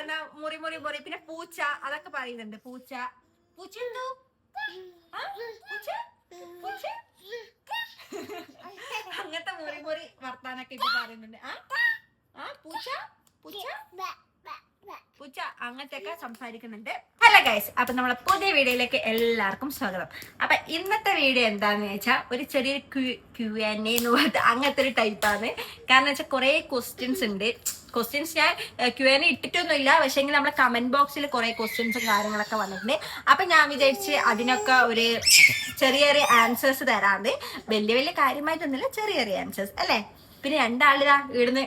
എന്നാ മുറി മുറി മുറി. പിന്നെ പൂച്ച അതൊക്കെ പറയുന്നുണ്ട്. പൂച്ച പൂച്ച എന്തോ പൂച്ച പൂച്ച അങ്ങനത്തെ മുറി മുറി വർത്താനൊക്കെ ഇപ്പൊ പറയുന്നുണ്ട്. പൂച്ച പൂച്ച പൂച്ച അങ്ങനത്തെ ഒക്കെ സംസാരിക്കുന്നുണ്ട്. ഹലോ ഗൈസ്, അപ്പൊ നമ്മളെ പുതിയ വീഡിയോയിലേക്ക് എല്ലാവർക്കും സ്വാഗതം. അപ്പൊ ഇന്നത്തെ വീഡിയോ എന്താന്ന് വെച്ചാൽ ഒരു ചെറിയൊരു Q&A എന്ന് പറഞ്ഞിട്ട് അങ്ങനത്തെ ഒരു ടൈപ്പാണ്. കാരണം വെച്ചാൽ കുറെ ക്വസ്റ്റ്യൻസ് ഉണ്ട്. ക്വസ്റ്റ്യൻസ് ഞാൻ Q&A ഇട്ടിട്ടൊന്നുമില്ല, പക്ഷേ നമ്മുടെ കമന്റ് ബോക്സിൽ കുറെ ക്വസ്റ്റ്യൻസും കാര്യങ്ങളൊക്കെ വന്നിട്ടുണ്ട്. അപ്പൊ ഞാൻ വിചാരിച്ച് അതിനൊക്കെ ഒരു ചെറിയ ചെറിയ ആൻസേഴ്സ് തരാണ്ട്, വലിയ വലിയ കാര്യമായിട്ടൊന്നുമില്ല, ചെറിയ ചെറിയ ആൻസേഴ്സ് അല്ലേ. പിന്നെ രണ്ടാളിതാ ഇവിടുന്ന്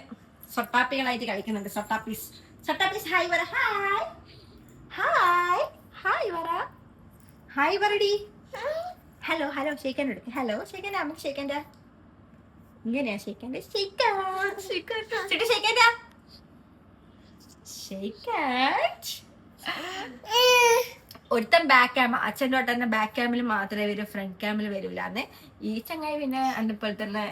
സൊട്ടാപ്പികളായിട്ട് കളിക്കുന്നുണ്ട്. സൊട്ടാപ്പീസ് ഹായ് പറ. ഹായ് ഹായ് ഹായ് പറ. ഹായ് പറടി. ഹലോ ഹലോ ഷേക്കാൻ എടുക്കും. ഹലോ ഷേക്കാൻ നമുക്ക് ഷേക്കാൻ്റെ ഇങ്ങനെയാ ഷേക്കാൻ്റെ ഒരുത്തൻ ബാക്ക് ക്യാമ അച്ഛൻ്റെ തൊട്ട് തന്നെ ബാക്ക് ക്യാമിൽ മാത്രമേ വരൂ, ഫ്രണ്ട് ക്യാമിൽ വരൂലെന്ന്. ഈ ചങ്ങായി പിന്നെ അന്നപ്പോൾ തന്നെ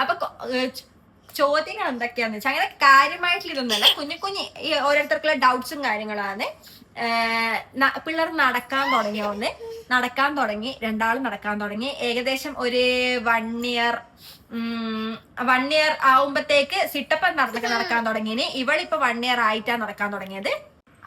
അപ്പൊ ചോദ്യങ്ങൾ എന്തൊക്കെയാന്ന് വെച്ചാൽ അങ്ങനെ കാര്യമായിട്ടുള്ള ഇതൊന്നല്ല, കുഞ്ഞു കുഞ്ഞ് ഈ ഓരോരുത്തർക്കുള്ള ഡൗട്ട്സും കാര്യങ്ങളാണ്. പിള്ളേർ നടക്കാൻ തുടങ്ങി, രണ്ടാളും നടക്കാൻ തുടങ്ങി. ഏകദേശം ഒരു 1 ഇയർ ആവുമ്പത്തേക്ക് സിട്ടപ്പൻ നടക്കാൻ തുടങ്ങിയിന്. ഇവളിപ്പോ 1 ഇയർ ആയിട്ടാണ് നടക്കാൻ തുടങ്ങിയത്.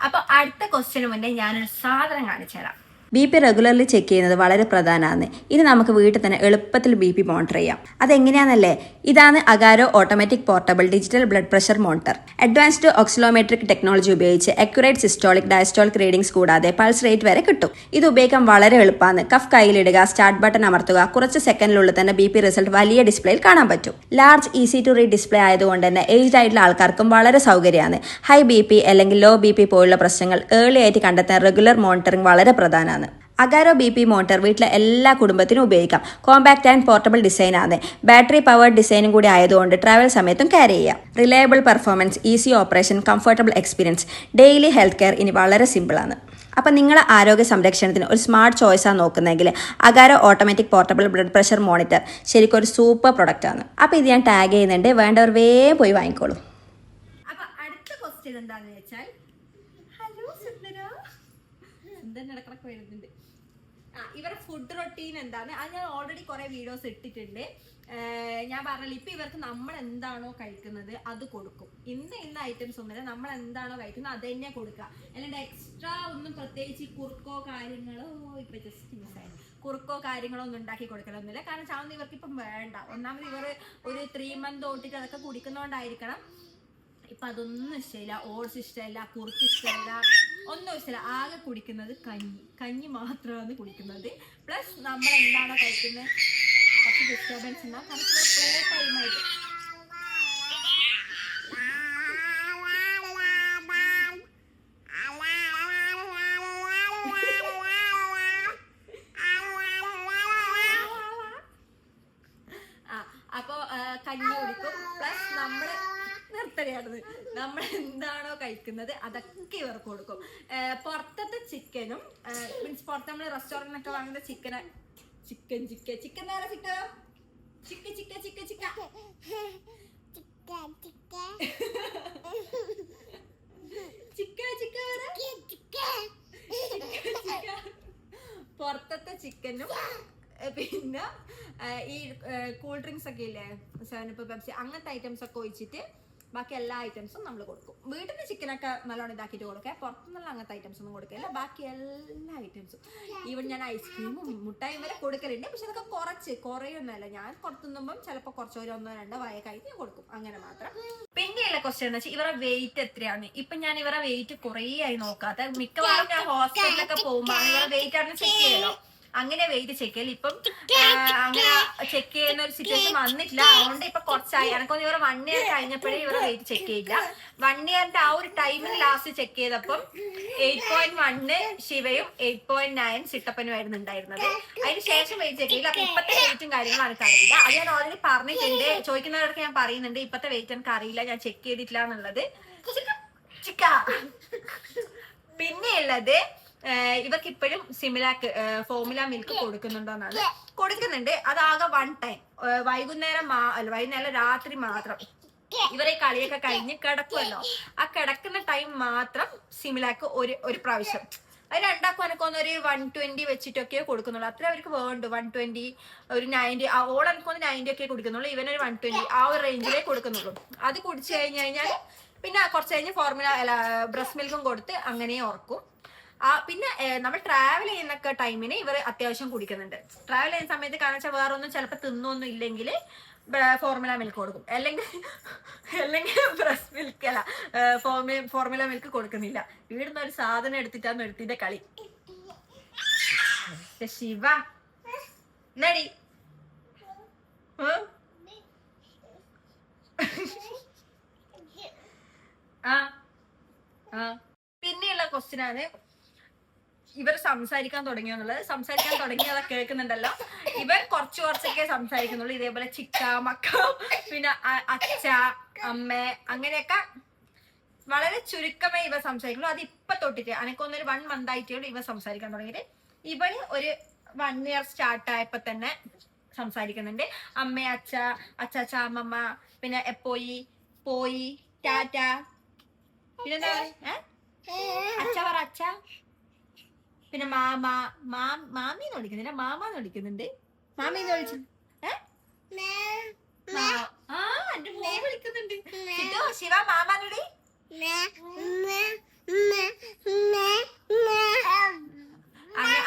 അപ്പൊ അടുത്ത ക്വസ്റ്റ്യന് മുന്നേ ഞാനൊരു സാധനം കാണിച്ചു തരാം. BP റെഗുലർലി ചെക്ക് ചെയ്യുന്നത് വളരെ പ്രധാനമാണ്. ഇനി നമുക്ക് വീട്ടിൽ തന്നെ എളുപ്പത്തിൽ BP മോണിറ്റർ ചെയ്യാം. അതെങ്ങനെയാണെന്നല്ലേ? ഇതാണ് Agaro automatic portable digital blood pressure monitor. Advanced oscillometric technology ഉപയോഗിച്ച് അക്യുറേറ്റ് സിസ്റ്റോളിക് ഡയസ്റ്റോളിക് റീഡിംഗ്സ് കൂടാതെ പൾസ് റേറ്റ് വരെ കിട്ടും. ഇത് ഉപയോഗിക്കാൻ വളരെ എളുപ്പമാണ്. കഫ് കയ്യിലിടുക, സ്റ്റാർട്ട് ബട്ടൺ അമർത്തുക, കുറച്ച് സെക്കൻഡിനുള്ളിൽ തന്നെ BP റിസൾട്ട് വലിയ ഡിസ്പ്ലേയിൽ കാണാൻ പറ്റും. Large easy to read display ആയതുകൊണ്ട് തന്നെ ഏജ്ഡ് ആയിട്ടുള്ള ആൾക്കാർക്കും വളരെ സൗകര്യമാണ്. ഹൈ BP അല്ലെങ്കിൽ ലോ BP പോലുള്ള പ്രശ്നങ്ങൾ ഏർലി ആയിട്ട് കണ്ടെത്താൻ റെഗുലർ മോണിറ്ററിംഗ് വളരെ പ്രധാനമാണ്. അഗാരോ BP മോട്ടർ വീട്ടിലെ എല്ലാ കുടുംബത്തിനും ഉപയോഗിക്കാം. കോമ്പാക്ട് ആൻഡ് പോർട്ടബിൾ ഡിസൈൻ ആണ്. ബാറ്ററി പവേർഡ് ഡിസൈനും കൂടി ആയതുകൊണ്ട് ട്രാവൽ സമയത്തും ക്യാരി ചെയ്യാം. Reliable performance, easy operation, comfortable experience, daily health care ഇനി വളരെ സിമ്പിളാണ്. അപ്പം നിങ്ങളെ ആരോഗ്യ സംരക്ഷണത്തിന് ഒരു സ്മാർട്ട് ചോയ്സാണ് നോക്കുന്നതെങ്കിൽ Agaro automatic portable blood pressure monitor ശരിക്കും ഒരു സൂപ്പർ പ്രൊഡക്റ്റ് ആണ്. അപ്പോൾ ഇത് ഞാൻ ടാഗ് ചെയ്യുന്നുണ്ട്, വേണ്ടവർ വേഗം പോയി വാങ്ങിക്കോളൂ. അപ്പം അടുത്ത ക്വസ്റ്റ്യൻ എന്താണെന്ന് വെച്ചാൽ, ഹലോ സുന്ദരനടക്കളൊക്കെ വരുന്നുണ്ട്. ഇവരുടെ ഫുഡ് റൊട്ടീൻ എന്താണ്? അത് ഞാൻ ഓൾറെഡി കുറെ വീഡിയോസ് ഇട്ടിട്ടുണ്ട്. ഞാൻ പറഞ്ഞില്ല, ഇപ്പൊ ഇവർക്ക് നമ്മൾ എന്താണോ കഴിക്കുന്നത് അത് കൊടുക്കും. ഇന്ന ഐറ്റംസ് ഒന്നുമില്ല, നമ്മൾ എന്താണോ കഴിക്കുന്നത് അത് തന്നെ കൊടുക്കുക. അല്ലാണ്ട് എക്സ്ട്രാ ഒന്നും പ്രത്യേകിച്ച് കുറുക്കോ കാര്യങ്ങളോ ഇപ്പൊ ജസ്റ്റ് മിസ്സായിരുന്നു കുറുക്കോ കാര്യങ്ങളോ ഒന്നും ഉണ്ടാക്കി കൊടുക്കലൊന്നുമില്ല. കാരണം ചാവുന്ന ഇവർക്ക് ഇപ്പം വേണ്ട. ഒന്നാമത് ഇവർ ഒരു 3 month തൊട്ടിട്ട് അതൊക്കെ കുടിക്കുന്നതുകൊണ്ടായിരിക്കണം ഇപ്പൊ അതൊന്നും ഇഷ്ടമില്ല. ഓട്സ് ഇഷ്ടമല്ല, കുറുക്ക് ഇഷ്ടമല്ല, ഒന്നും ഇഷ്ടമില്ല. ആകെ കുടിക്കുന്നത് കഞ്ഞി മാത്രമാണ് കുടിക്കുന്നത്. പ്ലസ് നമ്മൾ എന്താണോ കഴിക്കുന്നത് കുറച്ച് ഡിസ്റ്റർബൻസ് ഉണ്ടാകും. കാരണം പ്ലേ ടൈമായിട്ട് അപ്പൊ കഞ്ഞി കുടിക്കും. പ്ലസ് നമ്മൾ എന്താണോ കഴിക്കുന്നത് അതൊക്കെ ഇവർക്ക് കൊടുക്കും. പുറത്തത്തെ ചിക്കനും മീൻസ് പുറത്ത് നമ്മൾ റെസ്റ്റോറൻറ്റിനൊക്കെ വാങ്ങുന്ന ചിക്കൻ നേരെ പുറത്തത്തെ ചിക്കനും പിന്നെ ഈ കൂൾ ഡ്രിങ്ക്സ് ഒക്കെ ഇല്ലേ, 7up, പെപ്സി അങ്ങനത്തെ ഐറ്റംസ് ഒക്കെ ഒഴിച്ചിട്ട് ബാക്കി എല്ലാ ഐറ്റംസും നമ്മൾ കൊടുക്കും. വീട്ടിൽ നിന്ന് ചിക്കനൊക്കെ നല്ലോണം ഇതാക്കിയിട്ട് കൊടുക്കുക. പുറത്തുനിന്നുള്ള അങ്ങനത്തെ ഐറ്റംസ് ഒന്നും കൊടുക്കില്ല. ബാക്കി എല്ലാ ഐറ്റംസും ഈവൻ ഞാൻ ഐസ്ക്രീമും മുട്ടായും വരെ കൊടുക്കലുണ്ട്. പക്ഷെ അതൊക്കെ കുറയൊന്നുമല്ല. ഞാൻ പുറത്തുനിന്നുമ്പം ചിലപ്പോൾ കുറച്ച് 1-2 വായ കഴിഞ്ഞ് കൊടുക്കും, അങ്ങനെ മാത്രം. പിന്നെയുള്ള ക്വസ്റ്റ്യൻ എന്ന് വെച്ചാൽ ഇവരുടെ വെയിറ്റ് എത്രയാണ്. ഇപ്പൊ ഞാൻ ഇവരുടെ വെയിറ്റ് കുറേ ആയി നോക്കാത്ത. മിക്കവാറും ഞാൻ ഹോസ്പിറ്റലിലൊക്കെ പോകുമ്പോൾ ഇവരുടെ വെയിറ്റ് ആണ് ചെക്ക് ചെയ്യലോ. അങ്ങനെ വെയിറ്റ് ചെക്ക് ചെയ്യല്. ഇപ്പം അങ്ങനെ ചെക്ക് ചെയ്യുന്ന ഒരു സിറ്റുവേഷൻ വന്നിട്ടില്ല. അതുകൊണ്ട് ഇപ്പൊ കുറച്ചായി. എനക്കൊന്നും ഇവരെ 1 ഇയർ കഴിഞ്ഞപ്പോഴേ ഇവരെ വെയിറ്റ് ചെക്ക് ചെയ്യില്ല. 1 ഇയറിന്റെ ആ ഒരു ടൈമിൽ ലാസ്റ്റ് ചെക്ക് ചെയ്തപ്പം 8.1 ശിവയും 8.9 സിട്ടപ്പനുമായിരുന്നു ഉണ്ടായിരുന്നത്. അതിന് ശേഷം വെയിറ്റ് ചെക്ക് ചെയ്യില്ല. അപ്പൊ ഇപ്പത്തെ വെയിറ്റും കാര്യങ്ങളും എനിക്ക് അറിയില്ല. അത് ഞാൻ ഓൾറെഡി പറഞ്ഞിട്ടുണ്ട്. ചോദിക്കുന്നവരൊക്കെ ഞാൻ പറയുന്നുണ്ട് ഇപ്പത്തെ വെയിറ്റ് എനിക്ക് അറിയില്ല, ഞാൻ ചെക്ക് ചെയ്തിട്ടില്ല എന്നുള്ളത്. പിന്നെ ഉള്ളത് ഇവർക്ക് ഇപ്പോഴും സിമിലാക്ക് ഫോർമുല മിൽക്ക് കൊടുക്കുന്നുണ്ടോന്നാണ്. കൊടുക്കുന്നുണ്ട്, അതാകെ 1 ടൈം വൈകുന്നേരം രാത്രി മാത്രം. ഇവരെ കളിയൊക്കെ കഴിഞ്ഞ് കിടക്കുമല്ലോ, ആ കിടക്കുന്ന ടൈം മാത്രം സിമിലാക്ക് ഒരു പ്രാവശ്യം. അത് രണ്ടാക്കും എനക്കൊന്ന് ഒരു 120 വെച്ചിട്ടൊക്കെ കൊടുക്കുന്നുള്ളൂ. അത്ര അവർക്ക് വേണ്ടു. 120 ഒരു 90 ഓൾ എനിക്കൊന്ന് 90 ഒക്കെ കൊടുക്കുന്നുള്ളൂ. ഇവനൊരു 120 ആ ഒരു റേഞ്ചിലേ കൊടുക്കുന്നുള്ളൂ. അത് കുടിച്ചു കഴിഞ്ഞാൽ പിന്നെ കുറച്ച് കഴിഞ്ഞ് ബ്രസ്റ്റ് മിൽക്കും കൊടുത്ത് അങ്ങനെ ഉറക്കും. പിന്നെ നമ്മൾ ട്രാവൽ ചെയ്യുന്നൊക്കെ ടൈമിന് ഇവർ അത്യാവശ്യം കുടിക്കുന്നുണ്ട്. ട്രാവൽ ചെയ്യുന്ന സമയത്ത് കാരണം വെച്ചാൽ വേറെ ഒന്നും ചിലപ്പോൾ തിന്നൊന്നും ഇല്ലെങ്കിൽ ഫോർമുല മിൽക്ക് കൊടുക്കും. അല്ലെങ്കിൽ ബ്രസ്റ്റ് മിൽക്ക് അല്ല ഫോർമുല മിൽക്ക് കൊടുക്കുന്നില്ല. ഇവിടുന്ന് ഒരു സാധനം എടുത്തിട്ടാണ് എടുത്തിന്റെ കളി. ശിവ നടി പിന്നെയുള്ള ക്വസ്റ്റ്യൻ ആണ് ഇവർ സംസാരിക്കാൻ തുടങ്ങിയെന്നുള്ളത്. സംസാരിക്കാൻ തുടങ്ങിയതാ കേൾക്കുന്നുണ്ടല്ലോ. ഇവർ കുറച്ചൊക്കെ സംസാരിക്കുന്നുള്ളൂ. ഇതേപോലെ ചിക്ക മക്ക പിന്നെ അച്ഛ അമ്മ അങ്ങനെയൊക്കെ വളരെ ചുരുക്കമേ ഇവ സംസാരിക്കുള്ളൂ. അത് ഇപ്പൊ തൊട്ടിട്ട് എനിക്കൊന്നൊരു 1 month ആയിട്ടേ ഇവ സംസാരിക്കാൻ തുടങ്ങിയിട്ട്. ഇവള് ഒരു 1 year സ്റ്റാർട്ട് ആയപ്പോ തന്നെ സംസാരിക്കുന്നുണ്ട്. അമ്മ അച്ഛ അമ്മമ്മ പിന്നെ എപ്പോയി പോയി ടാറ്റ പിന്നെന്താ അച്ഛ പറ അച്ഛ പിന്നെ മാമീന്ന് വിളിക്കുന്നില്ല മാമാന്ന് വിളിക്കുന്നുണ്ട്. മാമീന്ന് വിളിച്ചു എന്റെ മോൻ വിളിക്കുന്നുണ്ട്. ശിവ മാമാന്നോടി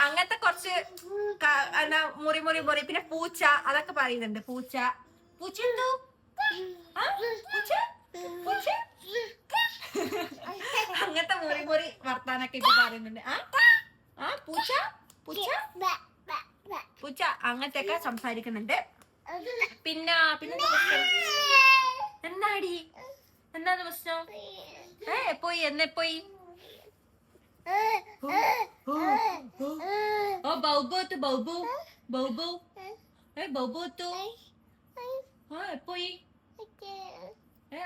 അങ്ങനത്തെ കുറച്ച് എന്താ മുറി പിന്നെ പൂച്ച അതൊക്കെ പറയുന്നുണ്ട്. പൂച്ച എന്തോ പൂച്ച അങ്ങനത്തെ മുറി വർത്താനൊക്കെ ഇപ്പൊ പറയുന്നുണ്ട്. പൂച്ച അങ്ങനത്തെ ഒക്കെ സംസാരിക്കുന്നുണ്ട്. എന്താടി എന്താന്ന് പ്രശ്നം? എപ്പോയി എന്നെപ്പോയി എപ്പോയി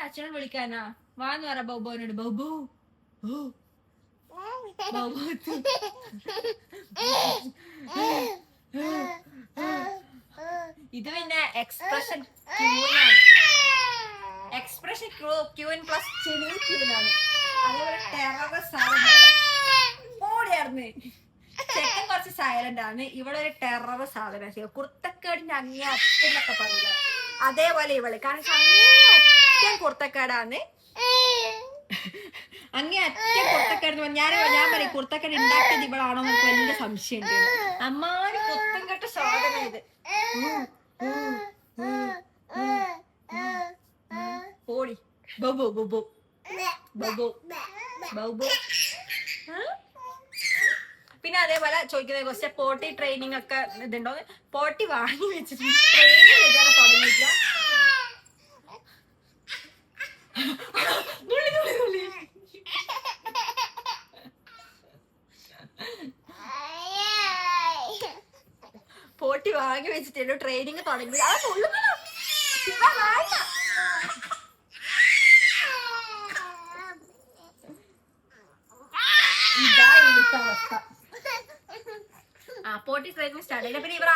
അച്ഛനെ വിളിക്കാനാ വാന്ന് പറ ബൗബോനോട്. ബൗബോ ഇത് പിന്നെ എക്സ്പ്രഷൻ ക്യൂൻ പ്ലസ് ക്യൂനാണ്. അതേപോലെ ടെററസ് ഓടിയാർന്ന്. ചെക്കൻ കുറച്ച് സൈലന്റ് ആണ്. ഇവിടെ ഒരു ടെറർ സാധനം കുർത്തക്കേടിന്റെ അങ്ങേ അറ്റെന്നൊക്കെ പറയില്ല. അതേപോലെ ഇവള് കാരണം അങ്ങേ കുർത്തക്കേടാണ്. അങ്ങേ അറ്റം കുർത്തക്കേട് ഞാൻ പറയും കുർത്തക്കേട് ഉണ്ടാക്കിയത് ഇവളാണോ എന്നൊക്കെ വലിയ സംശയം ഉണ്ട്. അമ്മാര് കുത്തം കെട്ട സാധനം ഇത്. പോടി ബബു ബബു ബബു ബബു. പിന്നെ അതേപോലെ ചോദിക്കുന്ന ക്വസ്റ്റ്യൻ പോട്ടി ട്രെയിനിങ് ഒക്കെ ഇതുണ്ടോ? പോട്ടി വാങ്ങി വെച്ചിട്ട് ട്രെയിനിങ് ഇതുവരെ തുടങ്ങിയില്ല. പോട്ടി വാങ്ങി വെച്ചിട്ടുള്ളൂ, ട്രെയിനിങ് തുടങ്ങി. ഇതാ ഇവിടുത്തെ അവസ്ഥ. പോട്ടി ട്രെയിനിങ് സ്റ്റാർട്ട് ചെയ്യില്ല. പിന്നെ ഇവർ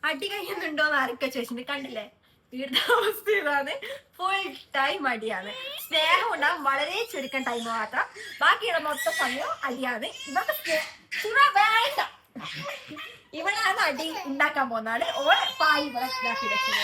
അടി കഴിയുന്നുണ്ടോന്ന് ആരൊക്കെ ചോദിച്ചിട്ടുണ്ട്. കണ്ടില്ലേ ഇവിടുത്തെ അവസ്ഥ ഇതാണ്. ഫുൾ ടൈം അടിയാണ്. സ്നേഹം ഉണ്ടാവും വളരെ ചുരുക്കം ടൈം മാത്രം. ബാക്കിയുള്ള മൊത്തം സമയം അടിയാണ്. ഇവർക്ക് വേണ്ട. ഇവളാണ് അടി ഉണ്ടാക്കാൻ പോകുന്നതാണ്. ഓളെ പായി ഇവിടെ ഇതാക്കി വെച്ചത്.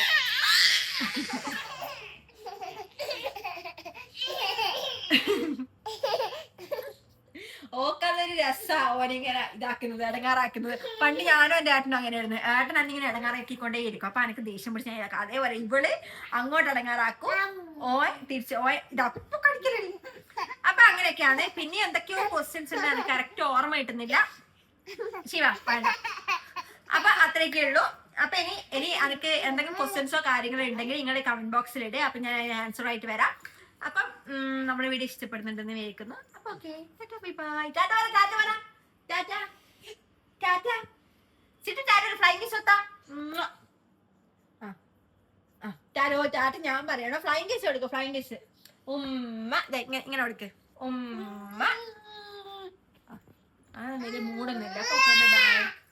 ഓക്കതൊരു രസാ ഓനിങ്ങനെ ഇതാക്കുന്നത് ഇടങ്ങാറാക്കുന്നത്. പണ്ട് ഞാനും എന്റെ ഏട്ടനും അങ്ങനെയായിരുന്നു. ഏട്ടൻ അന്നിങ്ങനെ ഇടങ്ങാറാക്കിക്കൊണ്ടേയിരിക്കും. അപ്പൊ എനിക്ക് ദേഷ്യം പിടിച്ച് ഞാൻ ഇതാക്കാം. അതേപോലെ ഇവള് അങ്ങോട്ട് ഇടങ്ങാറാക്കും, ഓൻ തിരിച്ച് ഇതപ്പൊ കളിക്കലേ. അപ്പൊ അങ്ങനെയൊക്കെയാണ്. പിന്നെ എന്തൊക്കെയോ ക്വസ്റ്റ്യൻസ് ഉണ്ട്, എനിക്ക് കറക്റ്റ് ഓർമ്മ കിട്ടുന്നില്ല. ശിവ വേണ്ട. അപ്പൊ അത്രയൊക്കെ ഉള്ളൂ. അപ്പൊ ഇനി എനിക്ക് എന്തെങ്കിലും ക്വസ്റ്റ്യൻസോ കാര്യങ്ങളോ ഉണ്ടെങ്കിൽ നിങ്ങൾ കമന്റ് ബോക്സിൽ ഇടുക. അപ്പൊ ഞാൻ അതിന് ആൻസർ ആയിട്ട് വരാം. അപ്പം നമ്മുടെ വീഡിയോ ഇഷ്ടപ്പെടുന്നുണ്ടെന്ന് വിചാരിക്കുന്നു. അപ്പൊ ഓക്കെ, ഫ്ലൈങ് ടാറ്റ ഞാൻ പറയണോ? ഫ്ലൈങ് കേസ് കൊടുക്കും. ഫ്ലൈങ് കേസ് ഉമ്മ ഇങ്ങനെ കൊടുക്ക്. ഉമ്മ ആ വലിയ മൂടൊന്നുമില്ല. ബൈ.